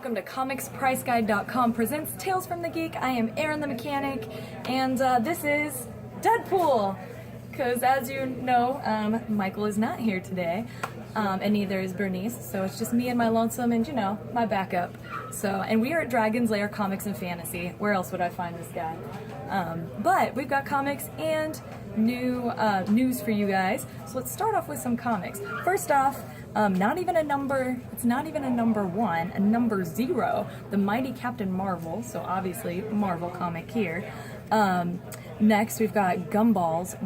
welcome to comicspriceguide.com presents Tales from the Geek. I am Aaron the Mechanic, and this is Deadpool! Because as you know, Michael is not here today, and neither is Bernice, so it's just me and my lonesome and, you know, my backup. And we are at Dragon's Lair Comics and Fantasy. Where else would I find this guy? But we've got comics and new news for you guys. So let's start off with some comics. First off, it's not even a number one, a number 0, the Mighty Captain Marvel, so obviously Marvel comic here. Next we've got Gumballs.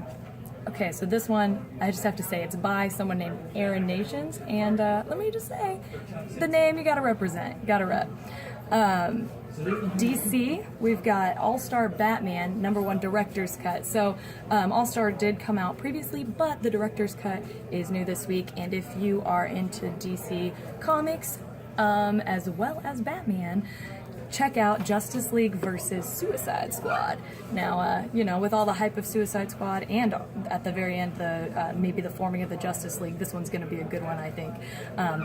Okay, so this one, I just have to say, it's by someone named Aaron Nations, and let me just say, the name you gotta represent, gotta rep. DC, we've got All-Star Batman, #1 Director's Cut. So, All-Star did come out previously, but the Director's Cut is new this week, and if you are into DC Comics, as well as Batman, check out Justice League versus Suicide Squad. Now, you know, with all the hype of Suicide Squad and at the very end, maybe the forming of the Justice League, this one's going to be a good one, I think.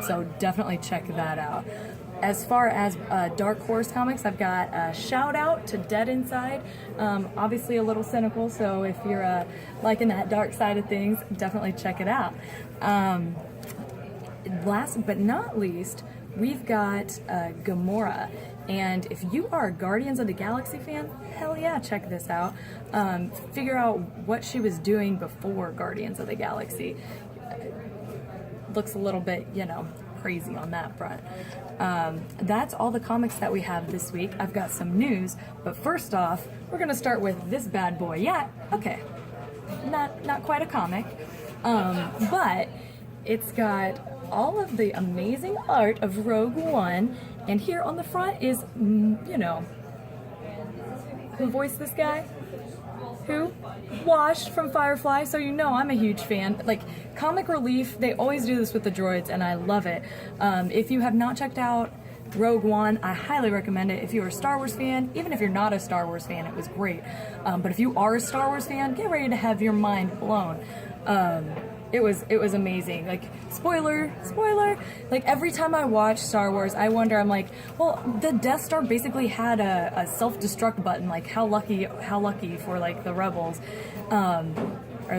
So definitely check that out. As far as Dark Horse Comics, I've got a shout out to Dead Inside. Obviously a little cynical, so if you're liking that dark side of things, definitely check it out. Last but not least, we've got Gamora. And if you are a Guardians of the Galaxy fan, hell yeah, check this out. Figure out what she was doing before Guardians of the Galaxy. Looks a little bit, you know, crazy on that front. That's all the comics that we have this week. I've got some news, but first off, we're gonna start with this bad boy. Yeah, okay, not quite a comic, but it's got all of the amazing art of Rogue One, and here on the front is, you know, who voiced this guy? Who? Wash from Firefly, so you know I'm a huge fan. Like, Comic Relief, they always do this with the droids, and I love it. If you have not checked out Rogue One, I highly recommend it. If you're a Star Wars fan, even if you're not a Star Wars fan, it was great. But if you are a Star Wars fan, get ready to have your mind blown. It was amazing. Like, spoiler, like every time I watch Star Wars, I wonder, I'm like, well, the Death Star basically had a self-destruct button, like how lucky for like the rebels, and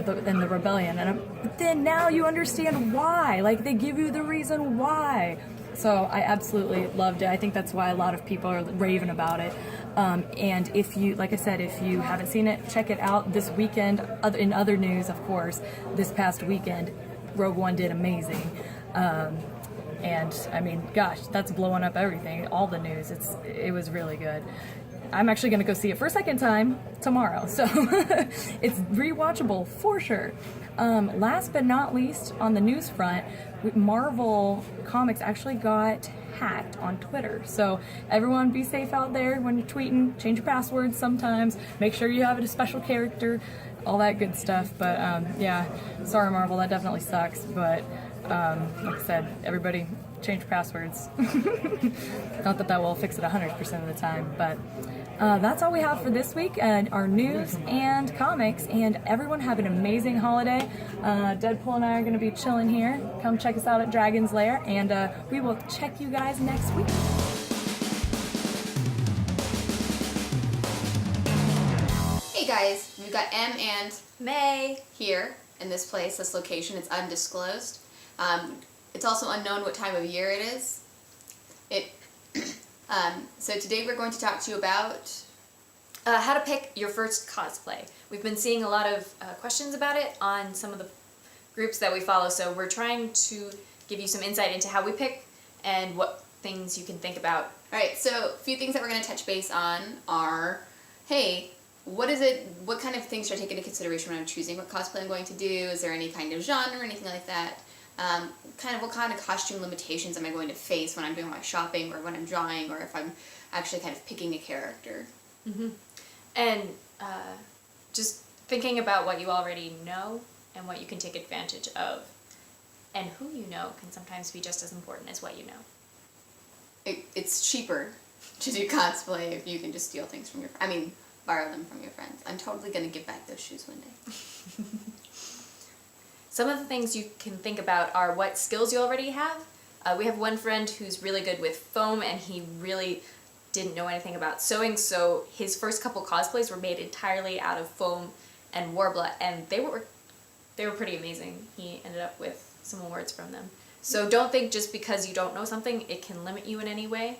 the rebellion, but then now you understand why, like they give you the reason why. So I absolutely loved it. I think that's why a lot of people are raving about it. And if you, like I said, if you haven't seen it, check it out this weekend. In other news, of course, this past weekend, Rogue One did amazing. And I mean, gosh, that's blowing up everything, all the news. It was really good. I'm actually going to go see it for a second time tomorrow, so it's rewatchable for sure. Last but not least, on the news front, Marvel Comics actually got hacked on Twitter. So everyone be safe out there when you're tweeting, change your passwords sometimes, make sure you have a special character, all that good stuff. But yeah, sorry Marvel, that definitely sucks, but like I said, everybody change passwords. Not that will fix it 100% of the time, but that's all we have for this week, and our news and comics, and everyone have an amazing holiday. Deadpool and I are going to be chilling here. Come check us out at Dragon's Lair, and we will check you guys next week. Hey guys, we've got M and May here in this place, this location. It's undisclosed. It's also unknown what time of year it is. So today we're going to talk to you about how to pick your first cosplay. We've been seeing a lot of questions about it on some of the groups that we follow, so we're trying to give you some insight into how we pick and what things you can think about. Alright, so a few things that we're going to touch base on are, hey, what kind of things should I take into consideration when I'm choosing what cosplay I'm going to do? Is there any kind of genre or anything like that? What kind of costume limitations am I going to face when I'm doing my shopping, or when I'm drawing, or if I'm actually kind of picking a character. Mm-hmm. And just thinking about what you already know and what you can take advantage of, and who you know can sometimes be just as important as what you know. It's cheaper to do cosplay if you can just steal things from borrow them from your friends. I'm totally going to give back those shoes one day. Some of the things you can think about are what skills you already have, We have one friend who's really good with foam, and he really didn't know anything about sewing, so his first couple cosplays were made entirely out of foam and Warbler, and they were pretty amazing. He ended up with some awards from them. So don't think just because you don't know something, it can limit you in any way.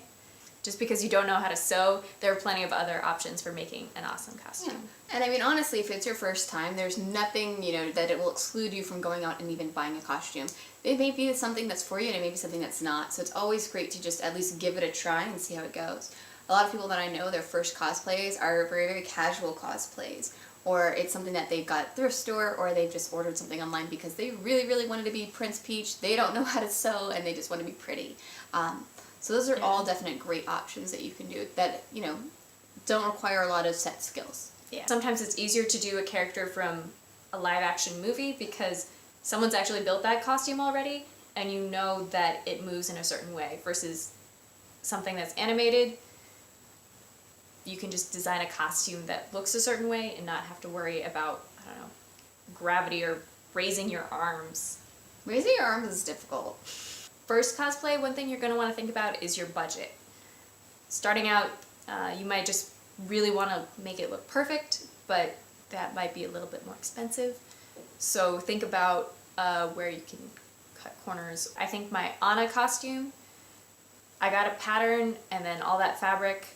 Just because you don't know how to sew, there are plenty of other options for making an awesome costume. Yeah. And I mean, honestly, if it's your first time, there's nothing, you know, that it will exclude you from going out and even buying a costume. It may be something that's for you, and it may be something that's not. So it's always great to just at least give it a try and see how it goes. A lot of people that I know, their first cosplays are very, very casual cosplays. Or it's something that they've got at a thrift store, or they've just ordered something online because they really, really wanted to be Prince Peach. They don't know how to sew, and they just want to be pretty. So those are all definite great options that you can do that, you know, don't require a lot of set skills. Yeah. Sometimes it's easier to do a character from a live action movie because someone's actually built that costume already, and you know that it moves in a certain way, versus something that's animated. You can just design a costume that looks a certain way and not have to worry about, I don't know, gravity or raising your arms. Raising your arms is difficult. First cosplay, one thing you're going to want to think about is your budget. Starting out, you might just really want to make it look perfect, but that might be a little bit more expensive. So think about where you can cut corners. I think my Anna costume, I got a pattern and then all that fabric.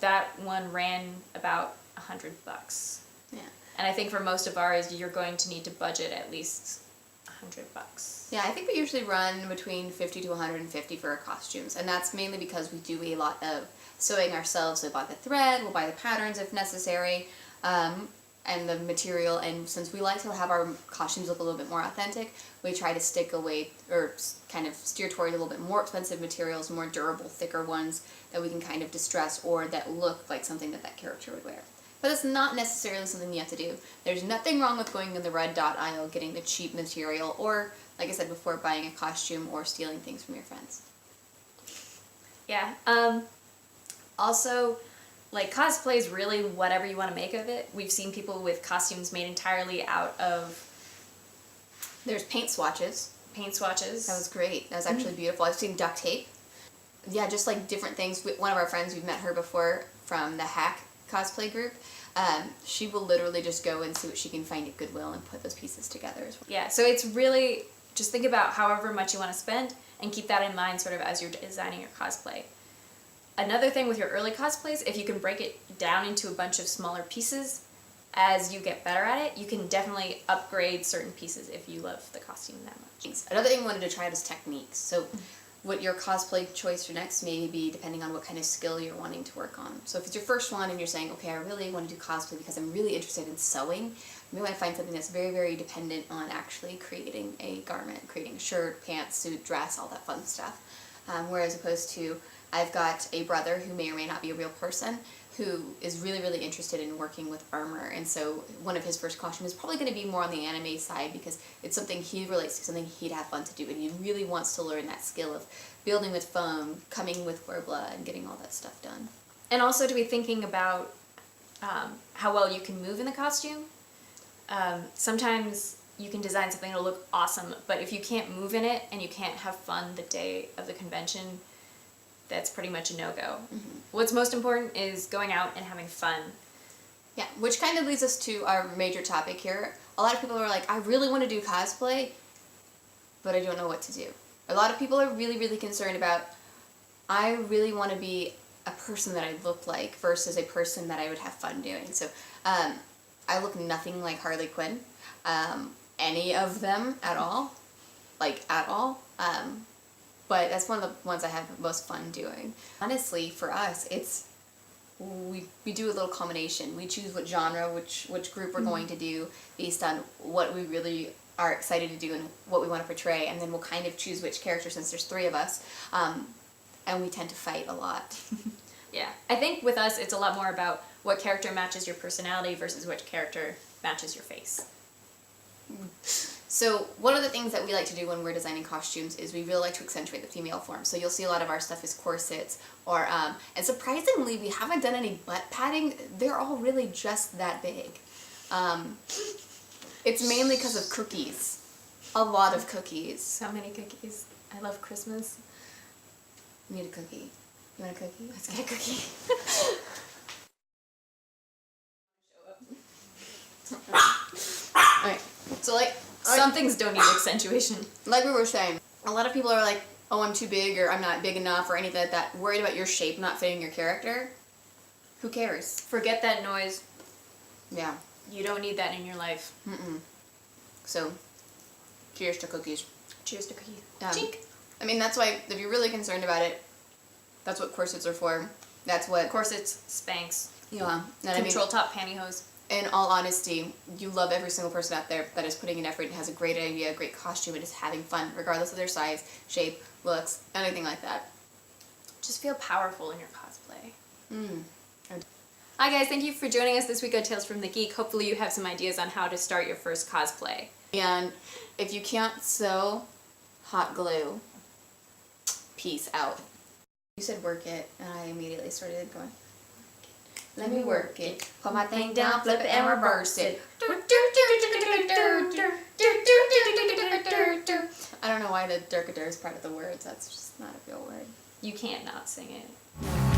That one ran about $100. Yeah. And I think for most of ours, you're going to need to budget at least $100. Yeah, I think we usually run between $50 to $150 for our costumes, and that's mainly because we do a lot of sewing ourselves. So we buy the thread, we'll buy the patterns if necessary, and the material. And since we like to have our costumes look a little bit more authentic, we try to stick away or kind of steer towards a little bit more expensive materials, more durable, thicker ones that we can kind of distress or that look like something that that character would wear. But it's not necessarily something you have to do. There's nothing wrong with going in the red dot aisle, getting the cheap material, or, like I said before, buying a costume or stealing things from your friends. Yeah. Also, like, cosplay is really whatever you want to make of it. We've seen people with costumes made entirely out of... There's paint swatches. Paint swatches. That was great. That was actually beautiful. I've seen duct tape. Yeah, just like different things. One of our friends, we've met her before from the Hack cosplay group. She will literally just go and see what she can find at Goodwill and put those pieces together as well. Yeah, so it's really just think about however much you want to spend and keep that in mind sort of as you're designing your cosplay. Another thing with your early cosplays, if you can break it down into a bunch of smaller pieces, as you get better at it, you can definitely upgrade certain pieces if you love the costume that much. Another thing I wanted to try was techniques. So what your cosplay choice for next may be depending on what kind of skill you're wanting to work on. So if it's your first one and you're saying, okay, I really want to do cosplay because I'm really interested in sewing, you might find something that's very, very dependent on actually creating a garment, creating a shirt, pants, suit, dress, all that fun stuff. Whereas opposed to, I've got a brother who may or may not be a real person who is really, really interested in working with armor, and so one of his first costumes is probably going to be more on the anime side because it's something he relates to, something he'd have fun to do, and he really wants to learn that skill of building with foam, coming with Warbler, and getting all that stuff done. And also to be thinking about how well you can move in the costume. Sometimes you can design something that'll look awesome, but if you can't move in it and you can't have fun the day of the convention, that's pretty much a no-go. Mm-hmm. What's most important is going out and having fun. Yeah, which kind of leads us to our major topic here. A lot of people are like, I really want to do cosplay, but I don't know what to do. A lot of people are really, really concerned about, I really want to be a person that I look like versus a person that I would have fun doing. So I look nothing like Harley Quinn, any of them at all, like at all. But that's one of the ones I have the most fun doing. Honestly, for us, it's we do a little combination. We choose what genre, which group we're going to do based on what we really are excited to do and what we want to portray, and then we'll kind of choose which character since there's 3 of us, and we tend to fight a lot. Yeah, I think with us it's a lot more about what character matches your personality versus which character matches your face. So one of the things that we like to do when we're designing costumes is we really like to accentuate the female form. So you'll see a lot of our stuff is corsets, or and surprisingly we haven't done any butt padding. They're all really just that big. It's mainly because of cookies. A lot of cookies. So many cookies. I love Christmas. We need a cookie. You want a cookie? Let's get a cookie. Alright, so like, Some things don't need accentuation. like we were saying, a lot of people are like, oh, I'm too big, or I'm not big enough, or anything like that, worried about your shape not fitting your character. Who cares? Forget that noise. Yeah. You don't need that in your life. So, cheers to cookies. Cheers to cookie. Chink. I mean, that's why, if you're really concerned about it, that's what corsets are for. That's what... Corsets, Spanx, Yeah. And control top pantyhose. in all honesty, you love every single person out there that is putting in effort and has a great idea, a great costume, and is having fun, regardless of their size, shape, looks, anything like that. Just feel powerful in your cosplay. Hi guys, thank you for joining us this week on Tales from the Geek. Hopefully you have some ideas on how to start your first cosplay. And if you can't sew hot glue, peace out. You said work it, and I immediately started going, let me work it. Put my thing down, flip it, and reverse it. I don't know why the durkadur is part of the words. That's just not a real word. You can't not sing it.